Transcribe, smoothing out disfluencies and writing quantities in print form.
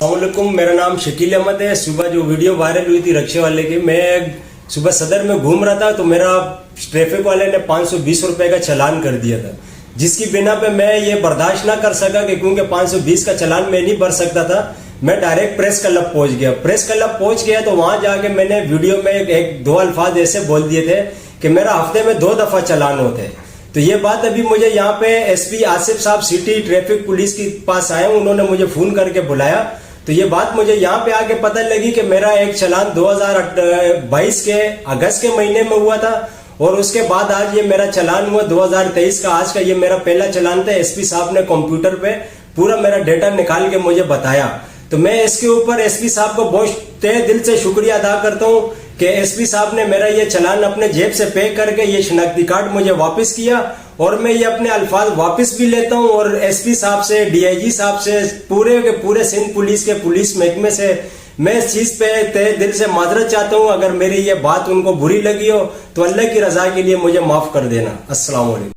अस्सलामुअलैकुम, मेरा नाम शकील अहमद है। सुबह जो वीडियो वायरल हुई थी रिक्शे वाले की, मैं सुबह सदर में घूम रहा था तो मेरा ट्रैफिक वाले ने 520 रुपए का चालान कर दिया था, जिसकी बिना पे मैं ये बर्दाश्त ना कर सका कि क्योंकि 520 का चालान मैं नहीं भर सकता था। मैं डायरेक्ट प्रेस क्लब पहुंच गया। प्रेस क्लब पहुंच गया तो वहां जाके मैंने वीडियो में एक दो अल्फाज ऐसे बोल दिए थे कि मेरा हफ्ते में 2 दफा चालान होते हैं। तो ये बात अभी मुझे यहाँ पे एसपी आसिफ साहब सिटी ट्रैफिक पुलिस के पास आए, उन्होंने मुझे फोन करके बुलाया। तो ये बात मुझे यहाँ पे आके पता लगी कि मेरा एक चालान 2022 के अगस्त के महीने में हुआ था और उसके बाद आज ये मेरा चालान हुआ 2023 का। आज का ये मेरा पहला चालान था। एसपी साहब ने कंप्यूटर पे पूरा मेरा डेटा निकाल के मुझे बताया। तो मैं इसके ऊपर एसपी साहब को बहुत तहे दिल से शुक्रिया अदा करता हूँ कि एसपी साहब ने मेरा ये चालान अपने जेब से पे करके ये शनाख्ती कार्ड मुझे वापस किया और मैं ये अपने अल्फाज वापस भी लेता हूँ। और एसपी साहब से, डीआईजी साहब से, पूरे के पूरे सिंध पुलिस के पुलिस महकमे से मैं इस चीज पे तहे दिल से माजरत चाहता हूँ। अगर मेरी ये बात उनको बुरी लगी हो तो अल्लाह की रजा के लिए मुझे माफ कर देना। अस्सलाम वालेकुम।